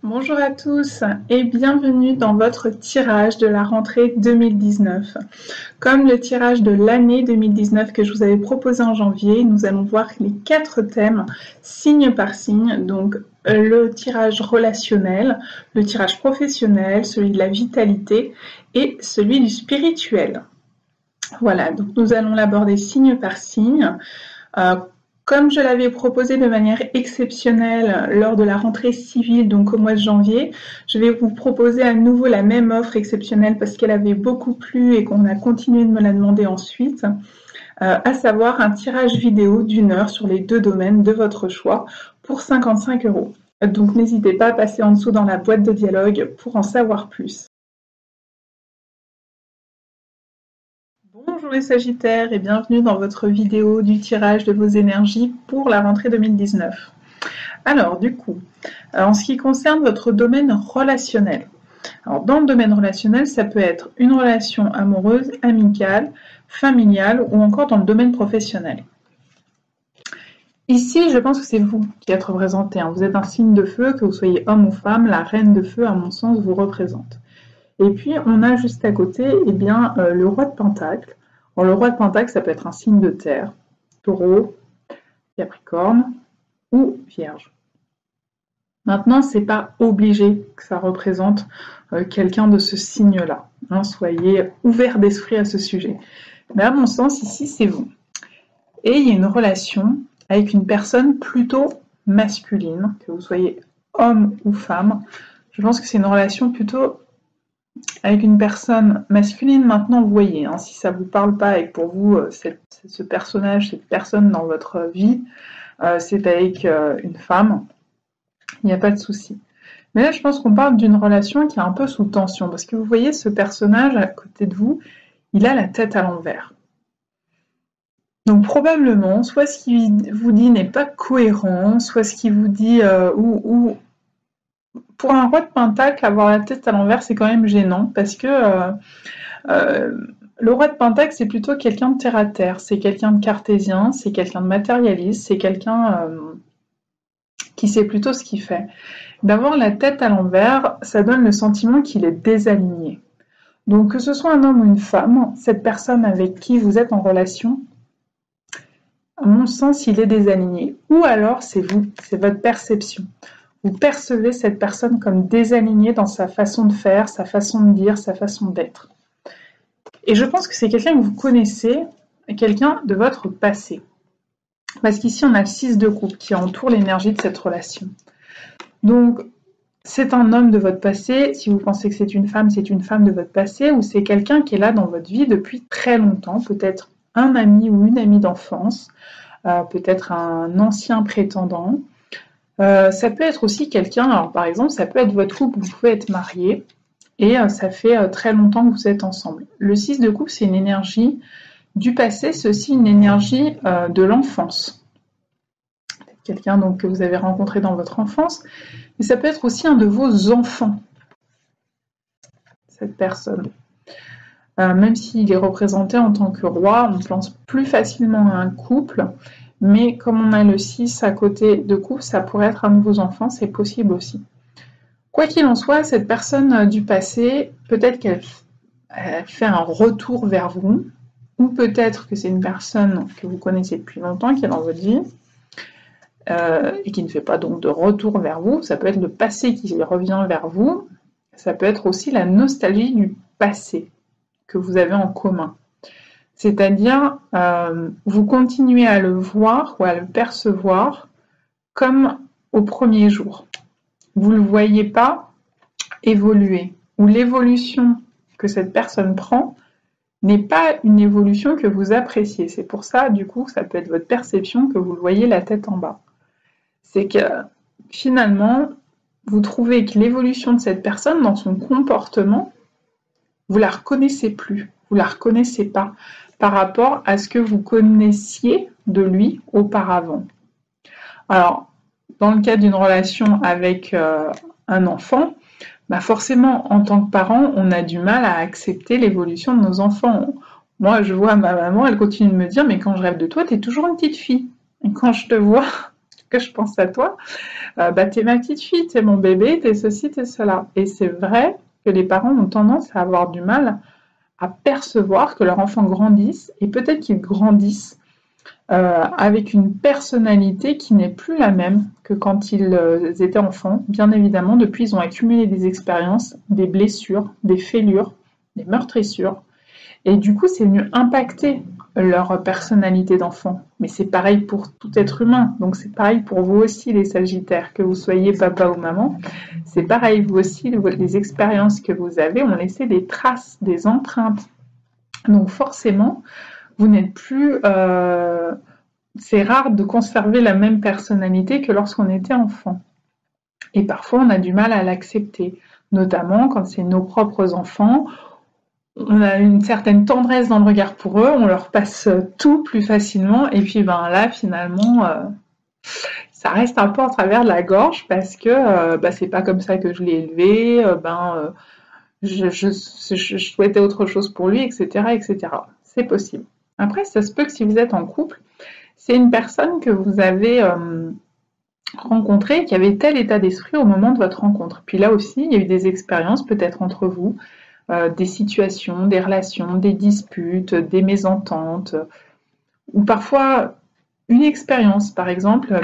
Bonjour à tous et bienvenue dans votre tirage de la rentrée 2019. Comme le tirage de l'année 2019 que je vous avais proposé en janvier, nous allons voir les 4 thèmes signe par signe, donc le tirage relationnel, le tirage professionnel, celui de la vitalité et celui du spirituel. Voilà, donc nous allons l'aborder signe par signe. Comme je l'avais proposé de manière exceptionnelle lors de la rentrée civile, donc au mois de janvier, je vais vous proposer à nouveau la même offre exceptionnelle parce qu'elle avait beaucoup plu et qu'on a continué de me la demander ensuite, à savoir un tirage vidéo d'1 heure sur les 2 domaines de votre choix pour 55 €. Donc n'hésitez pas à passer en dessous dans la boîte de dialogue pour en savoir plus. Bonjour les Sagittaires et bienvenue dans votre vidéo du tirage de vos énergies pour la rentrée 2019. Alors du coup, en ce qui concerne votre domaine relationnel, alors dans le domaine relationnel, ça peut être une relation amoureuse, amicale, familiale ou encore dans le domaine professionnel. Ici, je pense que c'est vous qui êtes représenté. Vous êtes un signe de feu, que vous soyez homme ou femme, la reine de feu, à mon sens, vous représente. Et puis, on a juste à côté le roi de Pentacle. Alors, le roi de Pentacle, ça peut être un signe de terre, taureau, capricorne ou vierge. Maintenant, ce n'est pas obligé que ça représente quelqu'un de ce signe-là. Soyez ouverts d'esprit à ce sujet. Mais à mon sens, ici, c'est vous. Et il y a une relation avec une personne plutôt masculine, que vous soyez homme ou femme. Je pense que c'est une relation plutôt avec une personne masculine. Maintenant, vous voyez, si ça ne vous parle pas et que pour vous, ce personnage, cette personne dans votre vie, c'est avec une femme, il n'y a pas de souci. Mais là, je pense qu'on parle d'une relation qui est un peu sous tension, parce que vous voyez, ce personnage à côté de vous, il a la tête à l'envers. Donc probablement, soit ce qu'il vous dit n'est pas cohérent, soit ce qu'il vous dit, ou pour un roi de Pentacle, avoir la tête à l'envers, c'est quand même gênant, parce que le roi de Pentacle, c'est plutôt quelqu'un de terre à terre, c'est quelqu'un de cartésien, c'est quelqu'un de matérialiste, c'est quelqu'un qui sait plutôt ce qu'il fait. D'avoir la tête à l'envers, ça donne le sentiment qu'il est désaligné. Donc que ce soit un homme ou une femme, cette personne avec qui vous êtes en relation, à mon sens, il est désaligné. Ou alors, c'est vous, c'est votre perception. Vous percevez cette personne comme désalignée dans sa façon de faire, sa façon de dire, sa façon d'être. Et je pense que c'est quelqu'un que vous connaissez, quelqu'un de votre passé. Parce qu'ici, on a le 6 de coupe qui entoure l'énergie de cette relation. Donc, c'est un homme de votre passé. Si vous pensez que c'est une femme de votre passé, ou c'est quelqu'un qui est là dans votre vie depuis très longtemps, peut-être un ami ou une amie d'enfance, peut-être un ancien prétendant. Ça peut être aussi quelqu'un, alors par exemple, ça peut être votre couple, vous pouvez être marié, et ça fait très longtemps que vous êtes ensemble. Le 6 de coupe, c'est une énergie du passé, c'est aussi une énergie de l'enfance. Quelqu'un donc que vous avez rencontré dans votre enfance, mais ça peut être aussi un de vos enfants, cette personne. Même s'il est représenté en tant que roi, on pense plus facilement à un couple, mais comme on a le 6 à côté de couple, ça pourrait être un de vos enfants, c'est possible aussi. Quoi qu'il en soit, cette personne du passé, peut-être qu'elle fait un retour vers vous, ou peut-être que c'est une personne que vous connaissez depuis longtemps, qui est dans votre vie, et qui ne fait pas donc de retour vers vous. Ça peut être le passé qui revient vers vous, ça peut être aussi la nostalgie du passé que vous avez en commun. C'est-à-dire, vous continuez à le voir ou à le percevoir comme au premier jour. Vous ne le voyez pas évoluer, ou l'évolution que cette personne prend n'est pas une évolution que vous appréciez. C'est pour ça, du coup, ça peut être votre perception que vous le voyez la tête en bas. C'est que, finalement, vous trouvez que l'évolution de cette personne dans son comportement, vous la reconnaissez plus, vous la reconnaissez pas par rapport à ce que vous connaissiez de lui auparavant. Alors, dans le cas d'une relation avec un enfant, forcément, en tant que parent, on a du mal à accepter l'évolution de nos enfants. Moi, je vois ma maman, elle continue de me dire « Mais quand je rêve de toi, t'es toujours une petite fille. Et quand je te vois, que je pense à toi. T'es ma petite fille, t'es mon bébé, t'es ceci, t'es cela. Et c'est vrai que les parents ont tendance à avoir du mal à percevoir que leur enfant grandisse, et peut-être qu'ils grandissent avec une personnalité qui n'est plus la même que quand ils étaient enfants. Bien évidemment, depuis, ils ont accumulé des expériences, des blessures, des fêlures, des meurtrissures. Et du coup, c'est venu impacter leur personnalité d'enfant. Mais c'est pareil pour tout être humain. Donc c'est pareil pour vous aussi, les Sagittaires, que vous soyez papa ou maman. C'est pareil, vous aussi, les expériences que vous avez ont laissé des traces, des empreintes. Donc forcément, vous n'êtes plus... c'est rare de conserver la même personnalité que lorsqu'on était enfant. Et parfois, on a du mal à l'accepter, notamment quand c'est nos propres enfants. On a une certaine tendresse dans le regard pour eux, on leur passe tout plus facilement, et puis là, finalement, ça reste un peu en travers de la gorge parce que c'est pas comme ça que je l'ai élevé, je souhaitais autre chose pour lui, etc., etc. C'est possible. Après, ça se peut que si vous êtes en couple, c'est une personne que vous avez rencontrée qui avait tel état d'esprit au moment de votre rencontre. Puis là aussi, il y a eu des expériences peut-être entre vous, des situations, des relations, des disputes, des mésententes, ou parfois une expérience. Par exemple,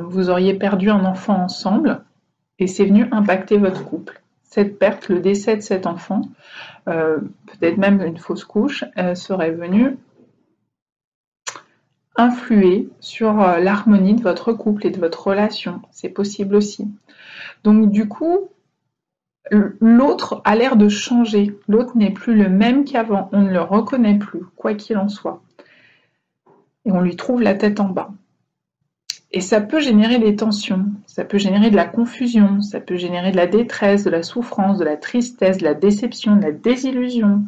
vous auriez perdu un enfant ensemble et c'est venu impacter votre couple. Cette perte, le décès de cet enfant, peut-être même une fausse couche, serait venue influer sur l'harmonie de votre couple et de votre relation. C'est possible aussi. Donc du coup, l'autre a l'air de changer. L'autre n'est plus le même qu'avant. On ne le reconnaît plus, quoi qu'il en soit. Et on lui trouve la tête en bas. Et ça peut générer des tensions, ça peut générer de la confusion, ça peut générer de la détresse, de la souffrance, de la tristesse, de la déception, de la désillusion.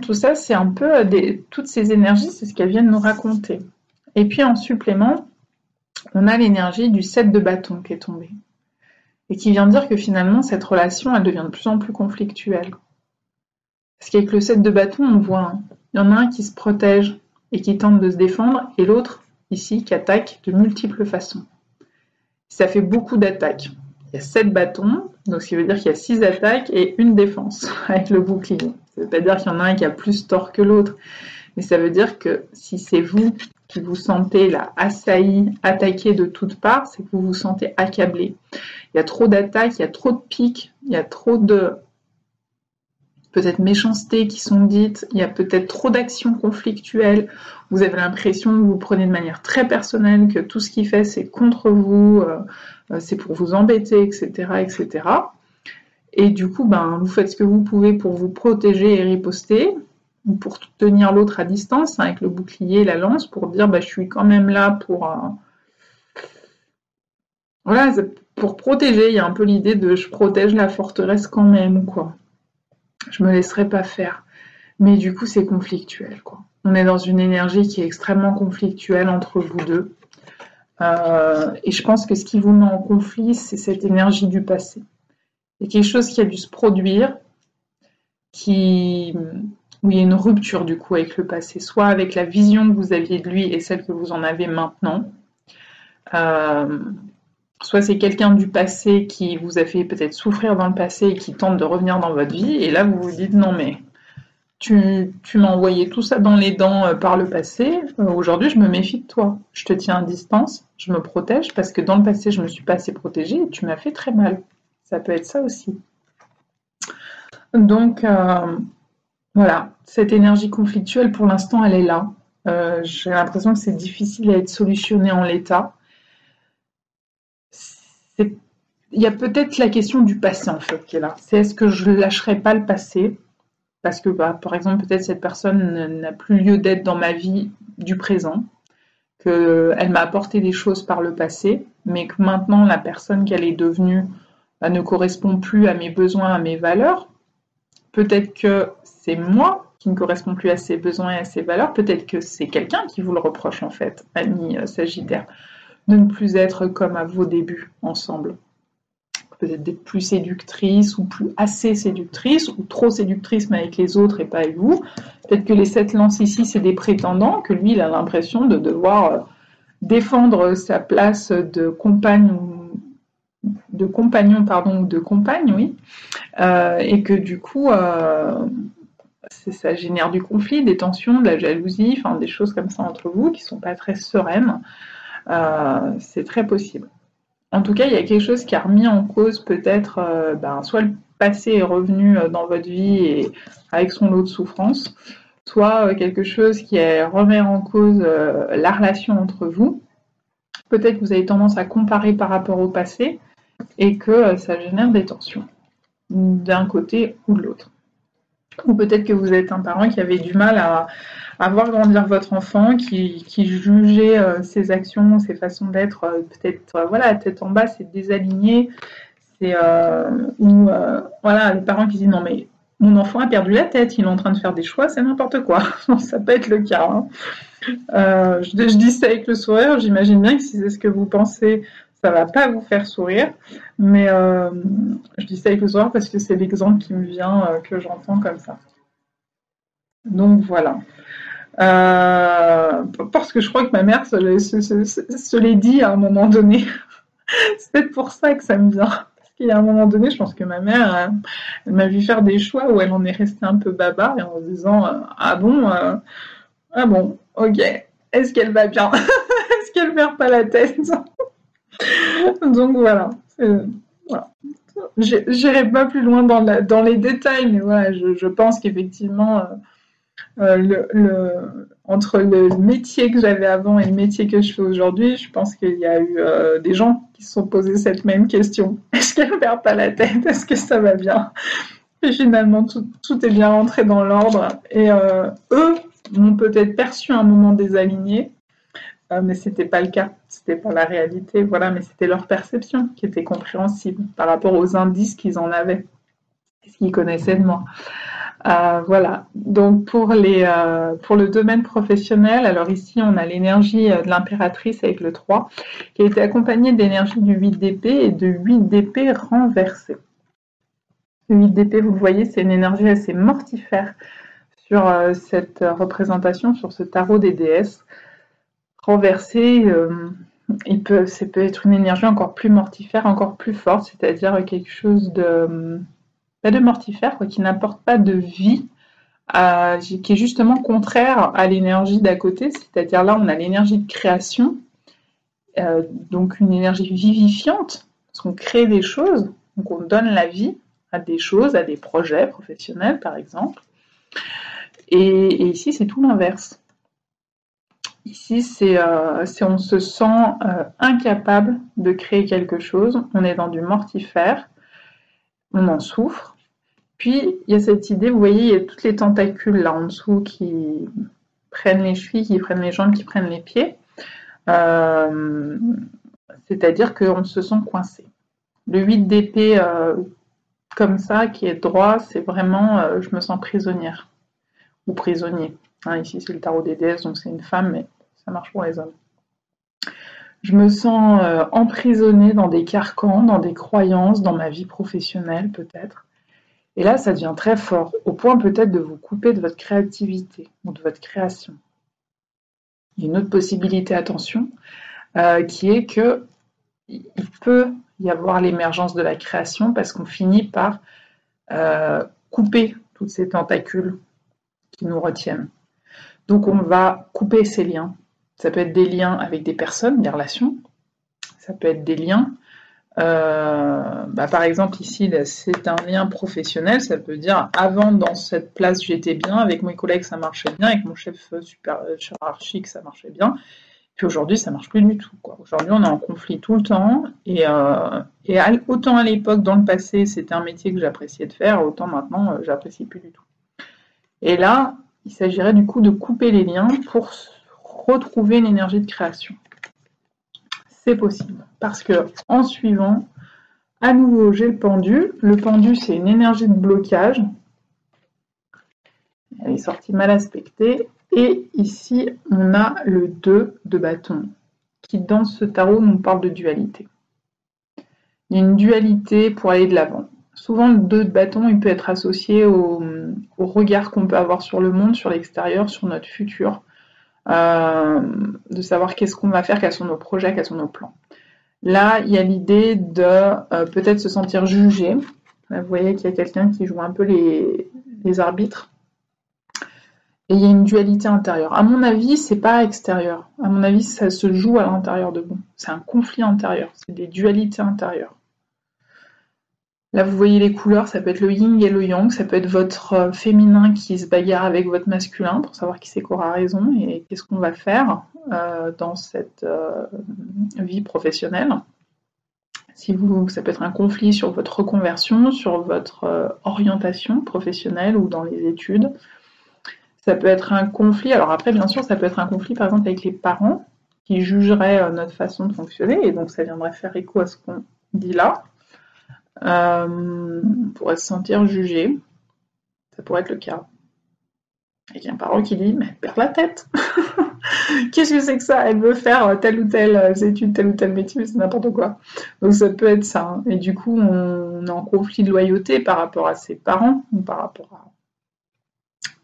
Tout ça, c'est un peu toutes ces énergies, c'est ce qu'elles viennent nous raconter. Et puis en supplément, on a l'énergie du 7 de bâton qui est tombé. Et qui vient dire que finalement, cette relation, elle devient de plus en plus conflictuelle. Parce qu'avec le 7 de bâton, on voit, il y en a un qui se protège et qui tente de se défendre, et l'autre, ici, qui attaque de multiples façons. Ça fait beaucoup d'attaques. Il y a 7 bâtons, donc ce qui veut dire qu'il y a 6 attaques et une défense avec le bouclier. Ça ne veut pas dire qu'il y en a un qui a plus tort que l'autre, mais ça veut dire que si c'est vous qui vous sentez là assailli, attaqué de toutes parts, c'est que vous vous sentez accablé. Il y a trop d'attaques, il y a trop de piques, il y a trop de peut-être méchanceté qui sont dites, il y a peut-être trop d'actions conflictuelles, vous avez l'impression que vous prenez de manière très personnelle, que tout ce qu'il fait c'est contre vous, c'est pour vous embêter, etc., etc. Et du coup, vous faites ce que vous pouvez pour vous protéger et riposter, ou pour tenir l'autre à distance, avec le bouclier et la lance, pour dire je suis quand même là pour... Voilà, pour protéger, il y a un peu l'idée de je protège la forteresse quand même, quoi. Je me laisserai pas faire. Mais du coup, c'est conflictuel, quoi. On est dans une énergie qui est extrêmement conflictuelle entre vous deux. Et je pense que ce qui vous met en conflit, c'est cette énergie du passé. Il y a quelque chose qui a dû se produire, où il y a une rupture du coup avec le passé, soit avec la vision que vous aviez de lui et celle que vous en avez maintenant, soit c'est quelqu'un du passé qui vous a fait peut-être souffrir dans le passé et qui tente de revenir dans votre vie, et là vous vous dites non mais tu m'as envoyé tout ça dans les dents par le passé, aujourd'hui je me méfie de toi, je te tiens à distance, je me protège parce que dans le passé je me suis pas assez protégée et tu m'as fait très mal. Ça peut être ça aussi. Donc voilà, cette énergie conflictuelle pour l'instant elle est là. J'ai l'impression que c'est difficile à être solutionné en l'état. Il y a peut-être la question du passé en fait qui est là. C'est est-ce que je ne lâcherai pas le passé parce que par exemple peut-être cette personne n'a plus lieu d'être dans ma vie du présent, qu'elle m'a apporté des choses par le passé, mais que maintenant la personne qu'elle est devenue ne correspond plus à mes besoins, à mes valeurs. Peut-être que c'est moi qui ne correspond plus à ses besoins et à ses valeurs. Peut-être que c'est quelqu'un qui vous le reproche en fait, ami Sagittaire, de ne plus être comme à vos débuts ensemble. Peut-être d'être plus séductrice ou plus assez séductrice ou trop séductrice mais avec les autres et pas avec vous. Peut-être que les 7 lances ici c'est des prétendants, que lui il a l'impression de devoir défendre sa place de compagne de compagnon, pardon, ou de compagne, oui, et que du coup, ça génère du conflit, des tensions, de la jalousie, enfin des choses comme ça entre vous qui sont pas très sereines. C'est très possible. En tout cas, il y a quelque chose qui a remis en cause peut-être, soit le passé est revenu dans votre vie et avec son lot de souffrances, soit quelque chose qui remet en cause la relation entre vous. Peut-être que vous avez tendance à comparer par rapport au passé et que ça génère des tensions d'un côté ou de l'autre. Ou peut-être que vous êtes un parent qui avait du mal à voir grandir votre enfant, qui jugeait ses actions, ses façons d'être, peut-être, voilà, tête en bas, c'est désaligné. C'est voilà, les parents qui disent non mais mon enfant a perdu la tête, il est en train de faire des choix, c'est n'importe quoi. Ça peut être le cas. Hein. Je dis ça avec le sourire, j'imagine bien que si c'est ce que vous pensez, ça va pas vous faire sourire, mais je dis ça avec le sourire parce que c'est l'exemple qui me vient, que j'entends comme ça. Donc voilà. Parce que je crois que ma mère se l'est dit à un moment donné. C'est peut-être pour ça que ça me vient. Parce qu'il y a un moment donné, je pense que ma mère, elle m'a vu faire des choix où elle en est restée un peu baba et en se disant ah bon, ok, est-ce qu'elle va bien? Est-ce qu'elle perd pas la tête? Donc voilà. Voilà. J'irai pas plus loin dans les détails, mais voilà, je pense qu'effectivement, entre le métier que j'avais avant et le métier que je fais aujourd'hui, je pense qu'il y a eu des gens qui se sont posés cette même question. Est-ce qu'elle ne perd pas la tête? Est-ce que ça va bien? Et finalement, tout est bien rentré dans l'ordre. Et eux m'ont peut-être perçu à un moment désaligné, mais c'était pas le cas, c'était pas la réalité, voilà, mais c'était leur perception qui était compréhensible par rapport aux indices qu'ils en avaient, ce qu'ils connaissaient de moi. Voilà, donc pour le domaine professionnel, alors ici on a l'énergie de l'impératrice avec le 3, qui a été accompagnée d'énergie du 8 d'épée et de 8 d'épée renversé. Le 8 d'épée, vous le voyez, c'est une énergie assez mortifère sur cette représentation, sur ce tarot des déesses. Renversé, ça peut être une énergie encore plus mortifère, encore plus forte, c'est-à-dire quelque chose de mortifère, quoi, qui n'apporte pas de vie, qui est justement contraire à l'énergie d'à côté, c'est-à-dire là on a l'énergie de création, donc une énergie vivifiante, parce qu'on crée des choses, donc on donne la vie à des choses, à des projets professionnels par exemple, et ici c'est tout l'inverse. Ici, c'est on se sent incapable de créer quelque chose, on est dans du mortifère, on en souffre. Puis, il y a cette idée, vous voyez, il y a toutes les tentacules là en dessous qui prennent les chevilles, qui prennent les jambes, qui prennent les pieds. C'est-à-dire qu'on se sent coincé. Le 8 d'épée, comme ça, qui est droit, c'est vraiment je me sens prisonnière ou prisonnier. Hein, ici, c'est le tarot des déesses, donc c'est une femme, mais ça marche pour les hommes. Je me sens emprisonnée dans des carcans, dans des croyances, dans ma vie professionnelle peut-être. Et là, ça devient très fort, au point peut-être de vous couper de votre créativité ou de votre création. Il y a une autre possibilité, attention, qui est que il peut y avoir l'émergence de la création parce qu'on finit par couper toutes ces tentacules qui nous retiennent. Donc on va couper ces liens. Ça peut être des liens avec des personnes, des relations. Ça peut être des liens. Par exemple, ici, là, c'est un lien professionnel. Ça veut dire, avant, dans cette place, j'étais bien. Avec mes collègues, ça marchait bien. Avec mon chef hiérarchique, ça marchait bien. Puis aujourd'hui, ça marche plus du tout, quoi. Aujourd'hui, on est en conflit tout le temps. Et autant à l'époque, dans le passé, c'était un métier que j'appréciais de faire, autant maintenant, j'apprécie plus du tout. Et là, il s'agirait du coup de couper les liens pour retrouver une énergie de création. C'est possible, parce que en suivant, à nouveau, j'ai le pendu. Le pendu, c'est une énergie de blocage. Elle est sortie mal aspectée. Et ici, on a le 2 de bâton, qui dans ce tarot nous parle de dualité. Il y a une dualité pour aller de l'avant. Souvent, le 2 de bâton, il peut être associé au regard qu'on peut avoir sur le monde, sur l'extérieur, sur notre futur. de savoir qu'est-ce qu'on va faire, quels sont nos projets, quels sont nos plans. Là, il y a l'idée de peut-être se sentir jugé. Là, vous voyez qu'il y a quelqu'un qui joue un peu les arbitres. Et il y a une dualité intérieure. À mon avis, c'est pas extérieur. À mon avis, ça se joue à l'intérieur de vous. C'est un conflit intérieur. C'est des dualités intérieures. Là, vous voyez les couleurs, ça peut être le yin et le yang, ça peut être votre féminin qui se bagarre avec votre masculin pour savoir qui c'est qui aura raison et qu'est-ce qu'on va faire dans cette vie professionnelle. Ça peut être un conflit sur votre reconversion, sur votre orientation professionnelle ou dans les études. Ça peut être un conflit, alors après, bien sûr, ça peut être un conflit, par exemple, avec les parents qui jugeraient notre façon de fonctionner, et donc ça viendrait faire écho à ce qu'on dit là. On pourrait se sentir jugé, ça pourrait être le cas. Avec un parent qui dit, mais elle perd la tête. Qu'est-ce que c'est que ça? Elle veut faire telle ou telle étude, tel ou tel métier, c'est n'importe quoi. Donc ça peut être ça. Hein. Et du coup, on est en conflit de loyauté par rapport à ses parents ou par rapport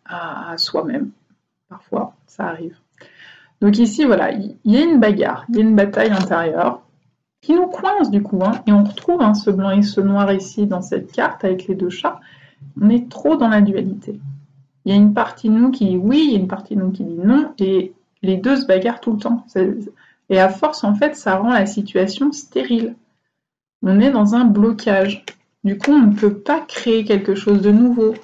à soi-même. Parfois, ça arrive. Donc ici, voilà, il y a une bagarre, il y a une bataille intérieure qui nous coince du coup. Hein, et on retrouve ce blanc et ce noir ici dans cette carte avec les deux chats. On est trop dans la dualité. Il y a une partie de nous qui dit oui, il y a une partie de nous qui dit non, et les deux se bagarrent tout le temps. Et à force, en fait, ça rend la situation stérile. On est dans un blocage. Du coup, on ne peut pas créer quelque chose de nouveau.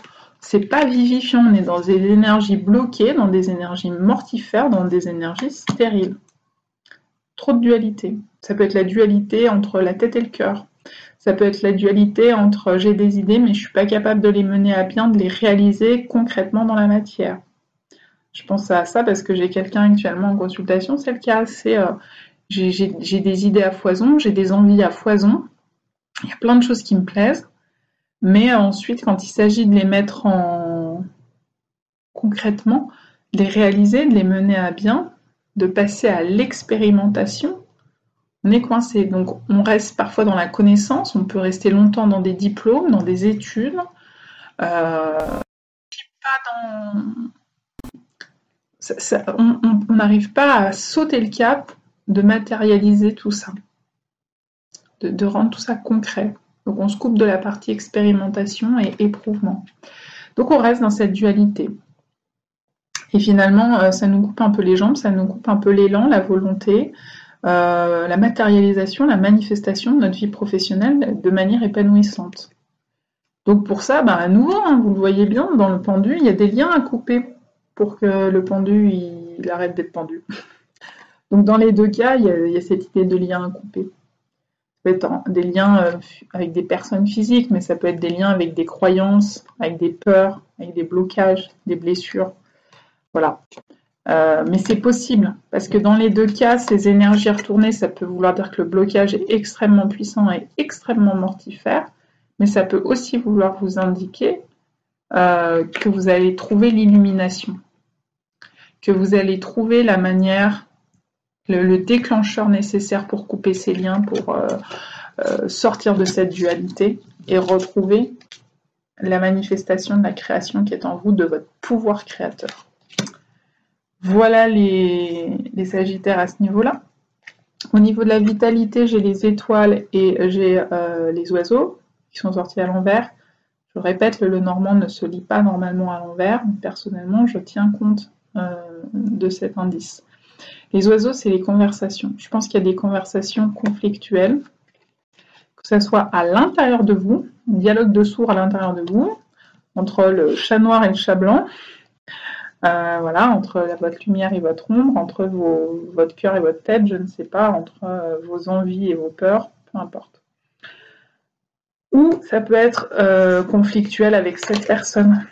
C'est pas vivifiant, on est dans des énergies bloquées, dans des énergies mortifères, dans des énergies stériles. Trop de dualité. Ça peut être la dualité entre la tête et le cœur. Ça peut être la dualité entre j'ai des idées mais je suis pas capable de les mener à bien, de les réaliser concrètement dans la matière. Je pense à ça parce que j'ai quelqu'un actuellement en consultation, c'est le cas. J'ai des idées à foison, j'ai des envies à foison, il y a plein de choses qui me plaisent, mais ensuite quand il s'agit de les mettre concrètement, de les réaliser, de les mener à bien, de passer à l'expérimentation, on est coincé. Donc on reste parfois dans la connaissance, on peut rester longtemps dans des diplômes, dans des études, pas dans... on n'arrive pas à sauter le cap de matérialiser tout ça, de rendre tout ça concret. Donc on se coupe de la partie expérimentation et éprouvement. Donc on reste dans cette dualité. Et finalement, ça nous coupe un peu les jambes, ça nous coupe un peu l'élan, la volonté, la matérialisation, la manifestation de notre vie professionnelle de manière épanouissante. Donc pour ça, à nouveau, hein, vous le voyez bien, dans le pendu, il y a des liens à couper pour que le pendu il arrête d'être pendu. Donc dans les deux cas, il y a cette idée de lien à couper. Ça peut être des liens avec des personnes physiques, mais ça peut être des liens avec des croyances, avec des peurs, avec des blocages, des blessures. Voilà. Mais c'est possible, parce que dans les deux cas, ces énergies retournées, ça peut vouloir dire que le blocage est extrêmement puissant et extrêmement mortifère, mais ça peut aussi vouloir vous indiquer que vous allez trouver l'illumination, que vous allez trouver la manière, le déclencheur nécessaire pour couper ces liens, pour sortir de cette dualité et retrouver la manifestation de la création qui est en vous, de votre pouvoir créateur. Voilà les Sagittaires à ce niveau-là. Au niveau de la vitalité, j'ai les étoiles et j'ai les oiseaux qui sont sortis à l'envers. Je répète, le Normand ne se lit pas normalement à l'envers. Personnellement, je tiens compte de cet indice. Les oiseaux, c'est les conversations. Je pense qu'il y a des conversations conflictuelles, que ce soit à l'intérieur de vous, un dialogue de sourds à l'intérieur de vous, entre le chat noir et le chat blanc, voilà, entre votre lumière et votre ombre, entre votre cœur et votre tête, je ne sais pas, entre vos envies et vos peurs, peu importe. Ou ça peut être conflictuel avec cette personne.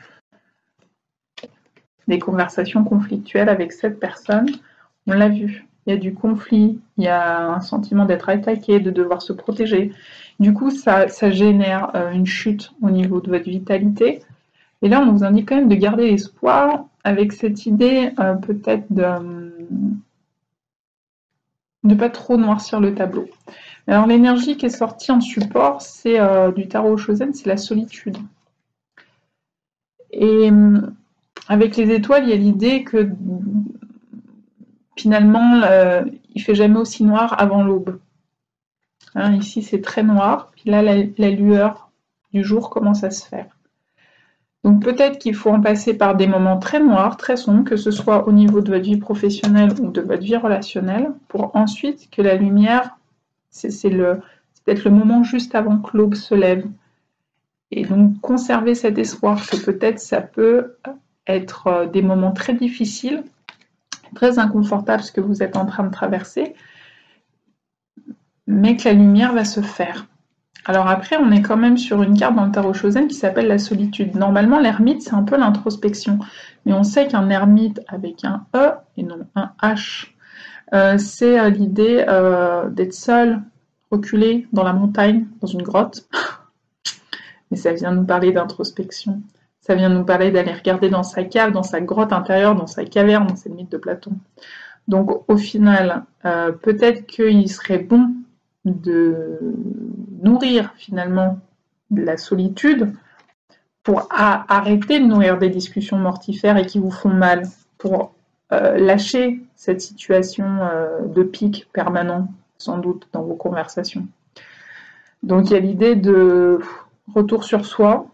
Des conversations conflictuelles avec cette personne, on l'a vu. Il y a du conflit, il y a un sentiment d'être attaqué, de devoir se protéger. Du coup, ça génère une chute au niveau de votre vitalité. Et là, on vous indique quand même de garder l'espoir avec cette idée peut-être de ne pas trop noircir le tableau. Alors l'énergie qui est sortie en support, c'est du tarot Chosen, c'est la solitude. Et avec les étoiles, il y a l'idée que finalement, il fait jamais aussi noir avant l'aube. Hein, ici, c'est très noir, puis là, la lueur du jour commence à se faire. Donc peut-être qu'il faut en passer par des moments très noirs, très sombres, que ce soit au niveau de votre vie professionnelle ou de votre vie relationnelle, pour ensuite que la lumière, c'est peut-être le moment juste avant que l'aube se lève. Et donc conserver cet espoir que peut-être ça peut être des moments très difficiles, très inconfortables, ce que vous êtes en train de traverser, mais que la lumière va se faire. Alors après, on est quand même sur une carte dans le tarot Chosen qui s'appelle la solitude. Normalement, l'ermite, c'est un peu l'introspection. Mais on sait qu'un ermite avec un E et non un H, c'est l'idée d'être seul, reculé dans la montagne, dans une grotte. Mais ça vient nous parler d'introspection. Ça vient nous parler d'aller regarder dans sa cave, dans sa grotte intérieure, dans sa caverne, c'est le mythe de Platon. Donc au final, peut-être qu'il serait bon de nourrir finalement la solitude pour arrêter de nourrir des discussions mortifères et qui vous font mal, pour lâcher cette situation de pic permanent, sans doute, dans vos conversations. Donc il y a l'idée de retour sur soi,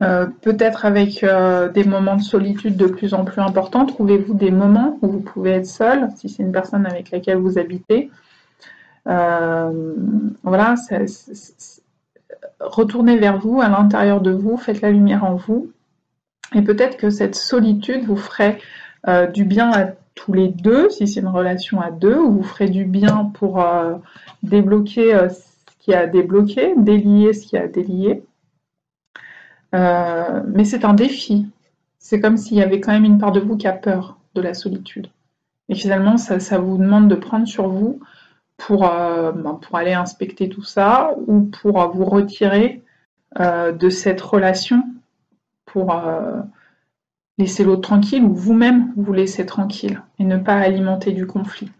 peut-être avec des moments de solitude de plus en plus importants. Trouvez-vous des moments où vous pouvez être seul, si c'est une personne avec laquelle vous habitez. Voilà, retournez vers vous, à l'intérieur de vous, faites la lumière en vous, et peut-être que cette solitude vous ferait du bien à tous les deux, si c'est une relation à deux, ou vous ferait du bien pour débloquer ce qui a débloqué, délier ce qui a délié. Mais c'est un défi. C'est comme s'il y avait quand même une part de vous qui a peur de la solitude. Et finalement, ça vous demande de prendre sur vous pour aller inspecter tout ça ou pour vous retirer de cette relation, pour laisser l'autre tranquille ou vous-même vous laisser tranquille et ne pas alimenter du conflit.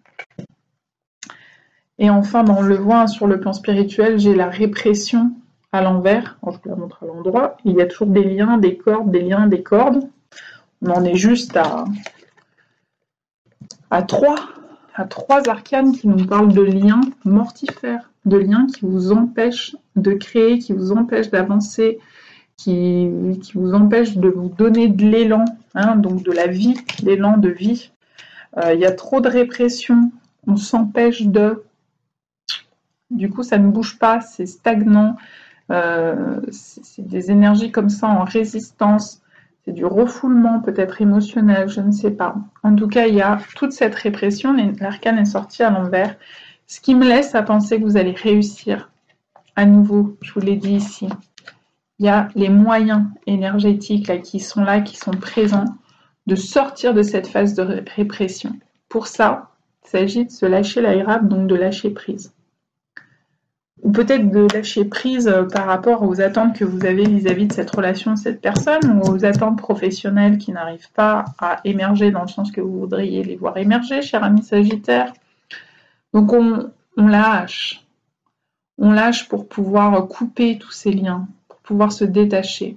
Et enfin, on le voit sur le plan spirituel, j'ai la répression à l'envers. Je vous la montre à l'endroit. Il y a toujours des liens, des cordes, des liens, des cordes. On en est juste à trois arcanes qui nous parlent de liens mortifères, de liens qui vous empêchent de créer, qui vous empêchent d'avancer, qui vous empêchent de vous donner de l'élan, hein, donc de la vie, l'élan de vie. Il y a trop de répression, on s'empêche de... Du coup, ça ne bouge pas, c'est stagnant, c'est des énergies comme ça en résistance, c'est du refoulement peut-être émotionnel, je ne sais pas. En tout cas, il y a toute cette répression, l'arcane est sorti à l'envers, ce qui me laisse à penser que vous allez réussir à nouveau, je vous l'ai dit ici. Il y a les moyens énergétiques là, qui sont présents, de sortir de cette phase de répression. Pour ça, il s'agit de se lâcher la grappe, donc de lâcher prise. Ou peut-être de lâcher prise par rapport aux attentes que vous avez vis-à-vis de cette relation, de cette personne, ou aux attentes professionnelles qui n'arrivent pas à émerger dans le sens que vous voudriez les voir émerger, cher ami Sagittaire. Donc on lâche. On lâche pour pouvoir couper tous ces liens, pour pouvoir se détacher.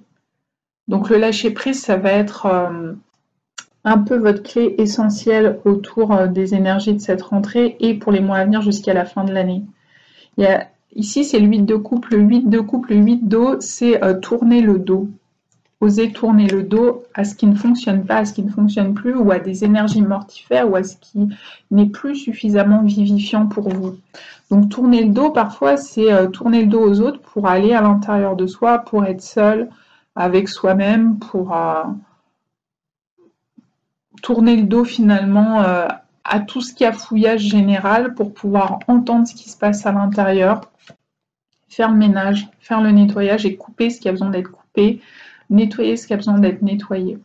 Donc le lâcher prise, ça va être un peu votre clé essentielle autour des énergies de cette rentrée et pour les mois à venir jusqu'à la fin de l'année. Ici, c'est le 8 de couple. Le 8 de couple, le 8 d'eau, c'est tourner le dos. Oser tourner le dos à ce qui ne fonctionne pas, à ce qui ne fonctionne plus, ou à des énergies mortifères, ou à ce qui n'est plus suffisamment vivifiant pour vous. Donc tourner le dos, parfois, c'est tourner le dos aux autres pour aller à l'intérieur de soi, pour être seul avec soi-même, pour tourner le dos finalement à tout ce qui a fouillage général pour pouvoir entendre ce qui se passe à l'intérieur, faire le ménage, faire le nettoyage et couper ce qui a besoin d'être coupé, nettoyer ce qui a besoin d'être nettoyé.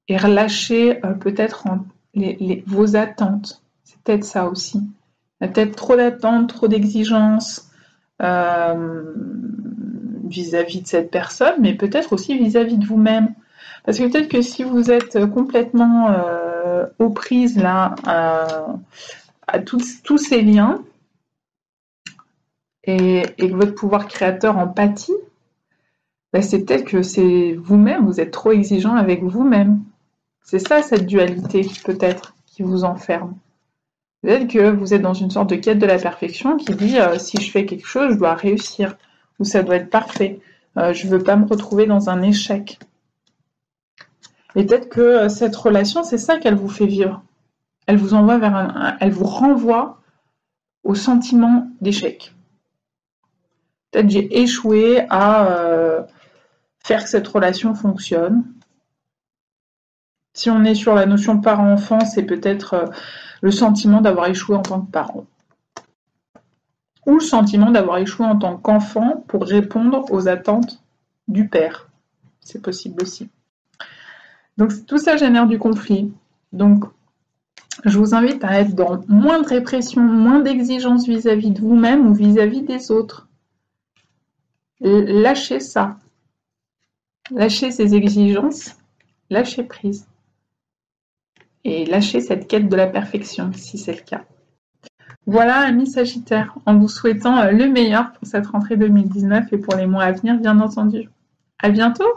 Et relâcher peut-être vos attentes. C'est peut-être ça aussi. Il y a peut-être trop d'attentes, trop d'exigences vis-à-vis de cette personne, mais peut-être aussi vis-à-vis de vous-même. Parce que peut-être que si vous êtes complètement aux prises là, à tous ces liens, et que votre pouvoir créateur en pâtit, c'est peut-être que c'est vous-même, vous êtes trop exigeant avec vous-même. C'est ça, cette dualité, peut-être, qui vous enferme. Peut-être que vous êtes dans une sorte de quête de la perfection qui dit si je fais quelque chose, je dois réussir, ou ça doit être parfait. Je ne veux pas me retrouver dans un échec. Et peut-être que cette relation, c'est ça qu'elle vous fait vivre. Elle vous envoie elle vous renvoie au sentiment d'échec. Peut-être j'ai échoué à faire que cette relation fonctionne. Si on est sur la notion parent-enfant, c'est peut-être le sentiment d'avoir échoué en tant que parent. Ou le sentiment d'avoir échoué en tant qu'enfant pour répondre aux attentes du père. C'est possible aussi. Donc tout ça génère du conflit. Donc je vous invite à être dans moins de répression, moins d'exigence vis-à-vis de vous-même ou vis-à-vis des autres. Lâchez ça. Lâchez ces exigences. Lâchez prise. Et lâchez cette quête de la perfection, si c'est le cas. Voilà, amis Sagittaires, en vous souhaitant le meilleur pour cette rentrée 2019 et pour les mois à venir, bien entendu. À bientôt!